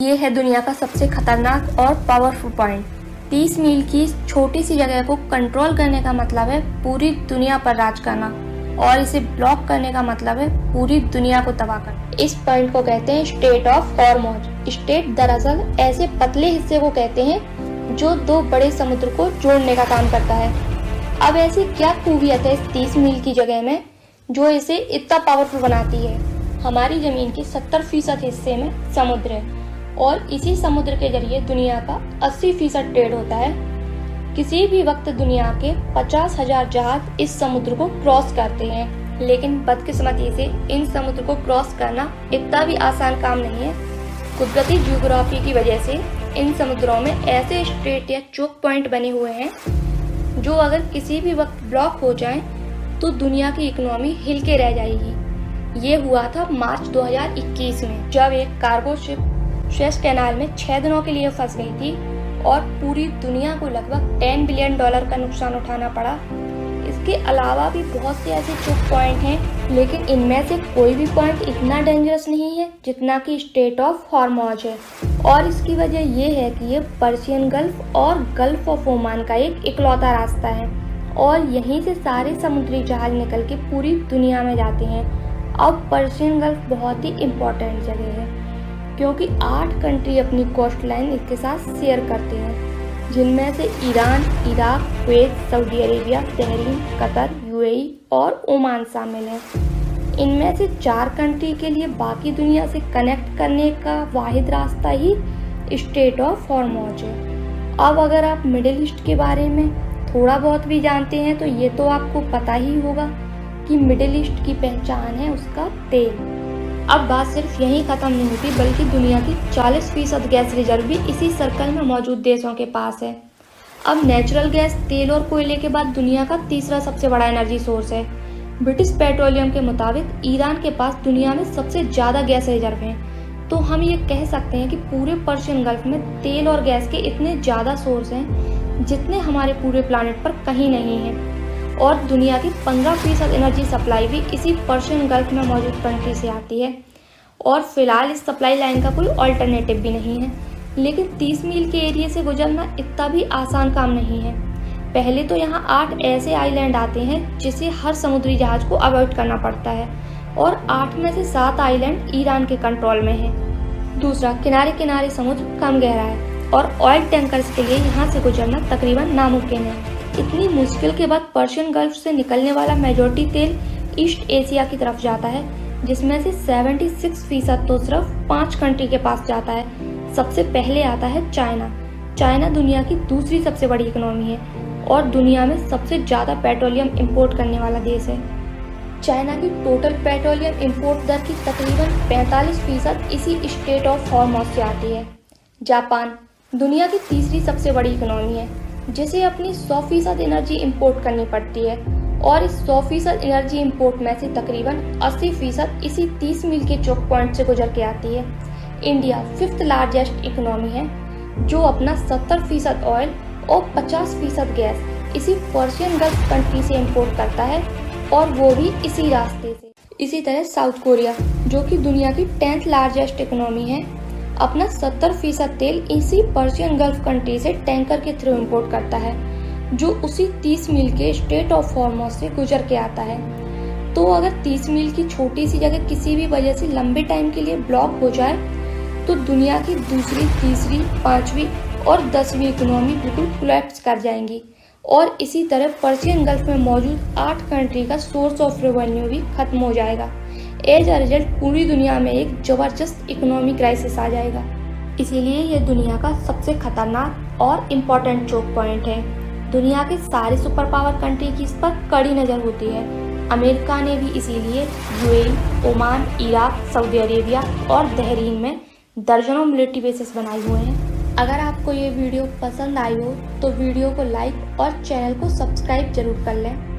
ये है दुनिया का सबसे खतरनाक और पावरफुल पॉइंट। 30 मील की छोटी सी जगह को कंट्रोल करने का मतलब है पूरी दुनिया पर राज करना, और इसे ब्लॉक करने का मतलब है पूरी दुनिया को तबाह करना। इस पॉइंट को कहते हैं स्ट्रेट ऑफ हॉर्मोज। स्ट्रेट दरअसल ऐसे पतले हिस्से को कहते हैं जो दो बड़े समुद्र को जोड़ने का काम करता है। अब ऐसी क्या खूबियत है इस 30 मील की जगह में जो इसे इतना पावरफुल बनाती है? हमारी जमीन के 70% हिस्से में समुद्र है, और इसी समुद्र के जरिए दुनिया का 80% ट्रेड होता है। किसी भी वक्त दुनिया के 50,000 जहाज इस समुद्र को क्रॉस करते हैं, लेकिन बदकिस्मती से इन समुद्र को क्रॉस करना इतना भी आसान काम नहीं है। कुदरती जियोग्राफी की वजह से इन समुद्रों में ऐसे स्ट्रेट या चोक पॉइंट बने हुए हैं जो अगर किसी भी वक्त ब्लॉक हो जाएं तो दुनिया की इकोनॉमी हिल के रह जाएगी। ये हुआ था मार्च 2021 में, जब एक कार्गो शिप सुएज कैनाल में 6 दिनों के लिए फंस गई थी और पूरी दुनिया को लगभग $10 बिलियन का नुकसान उठाना पड़ा। इसके अलावा भी बहुत से ऐसे चोक पॉइंट हैं, लेकिन इनमें से कोई भी पॉइंट इतना डेंजरस नहीं है जितना कि स्ट्रेट ऑफ हॉर्मोज है। और इसकी वजह ये है कि ये पर्शियन गल्फ और गल्फ ऑफ ओमान का एक इकलौता रास्ता है, और यहीं से सारे समुद्री जहाज निकल के पूरी दुनिया में जाते हैं। अब पर्शियन गल्फ बहुत ही इम्पोर्टेंट जगह है क्योंकि 8 कंट्री अपनी कोस्ट लाइन इसके साथ शेयर करते हैं, जिनमें से Iran, Iraq, Kuwait, Saudi Arabia, Bahrain, Qatar, UAE और ओमान शामिल हैं। इनमें से 4 कंट्री के लिए बाकी दुनिया से कनेक्ट करने का वाहिद रास्ता ही स्ट्रेट ऑफ हॉर्मोज है। अब अगर आप मिडिल ईस्ट के बारे में थोड़ा बहुत भी जानते हैं तो ये तो आपको पता ही होगा कि मिडिल ईस्ट की पहचान है उसका तेल। अब बात सिर्फ यहीं खत्म नहीं होती, बल्कि दुनिया की 40% गैस रिजर्व भी इसी सर्कल में मौजूद देशों के पास है। अब नेचुरल गैस तेल और कोयले के बाद दुनिया का तीसरा सबसे बड़ा एनर्जी सोर्स है। ब्रिटिश पेट्रोलियम के मुताबिक ईरान के पास दुनिया में सबसे ज़्यादा गैस रिजर्व हैं। तो हम ये कह सकते हैं कि पूरे पर्शियन गल्फ में तेल और गैस के इतने ज़्यादा सोर्स हैं जितने हमारे पूरे प्लानेट पर कहीं नहीं हैं। और दुनिया की 15% एनर्जी सप्लाई भी इसी पर्शियन गल्फ में मौजूद कंट्री से आती है, और फिलहाल इस सप्लाई लाइन का कोई ऑल्टरनेटिव भी नहीं है। लेकिन 30 मील के एरिया से गुजरना इतना भी आसान काम नहीं है। पहले तो यहाँ 8 ऐसे आइलैंड आते हैं जिसे हर समुद्री जहाज को अवॉइड करना पड़ता है, और 8 में से 7 आइलैंड ईरान के कंट्रोल में है। दूसरा, किनारे किनारे समुद्र कम गहरा है और ऑयल टैंकर्स के लिए यहाँ से गुजरना तकरीबन नामुमकिन है। इतनी मुश्किल के बाद पर्शियन गल्फ से निकलने वाला मेजॉरिटी तेल ईस्ट एशिया की तरफ जाता है, जिसमें से 76% तो सिर्फ 5 कंट्री के पास जाता है। सबसे पहले आता है चाइना। चाइना दुनिया की दूसरी सबसे बड़ी इकोनॉमी है और दुनिया में सबसे ज़्यादा पेट्रोलियम इंपोर्ट करने वाला देश है। चाइना की टोटल पेट्रोलियम इंपोर्ट दर की तकरीबन 45% इसी स्ट्रेट ऑफ हॉर्मोज से आती है। जापान दुनिया की तीसरी सबसे बड़ी इकोनॉमी है, जिसे अपनी 100% एनर्जी इंपोर्ट करनी पड़ती है, और इस 100% एनर्जी इंपोर्ट में से तकरीबन 80% इसी 30 मील के चोक पॉइंट से गुजर के आती है। इंडिया 5th लार्जेस्ट इकोनॉमी है, जो अपना 70% ऑयल और 50% गैस इसी पर्शियन गल्फ कंट्री से इंपोर्ट करता है, और वो भी इसी रास्ते से। इसी तरह साउथ कोरिया, जो कि दुनिया की 10th लार्जेस्ट इकोनॉमी है, अपना 70% तेल इसी पर्शियन गल्फ कंट्री से टैंकर के थ्रू इंपोर्ट करता है, जो उसी 30 मील के स्ट्रेट ऑफ हॉर्मोज से गुजर के आता है। तो अगर 30 मील की छोटी सी जगह किसी भी वजह से लंबे टाइम के लिए ब्लॉक हो जाए तो दुनिया की दूसरी, तीसरी, 5वीं और 10वीं इकोनॉमी बिल्कुल कोलैप्स कर जाएंगी, और इसी तरह पर्शियन गल्फ में मौजूद 8 कंट्री का सोर्स ऑफ रेवेन्यू भी खत्म हो जाएगा। एज अ रिजल्ट पूरी दुनिया में एक जबरदस्त इकोनॉमी क्राइसिस आ जाएगा। इसीलिए ये दुनिया का सबसे खतरनाक और इम्पोर्टेंट चोक पॉइंट है। दुनिया के सारे सुपर पावर कंट्री की इस पर कड़ी नज़र होती है। अमेरिका ने भी इसीलिए UAE, Oman, Iraq, Saudi Arabia और बहरीन में दर्जनों मिलिट्री बेसेस बनाए हुए हैं। अगर आपको ये वीडियो पसंद आई हो तो वीडियो को लाइक और चैनल को सब्सक्राइब जरूर कर लें।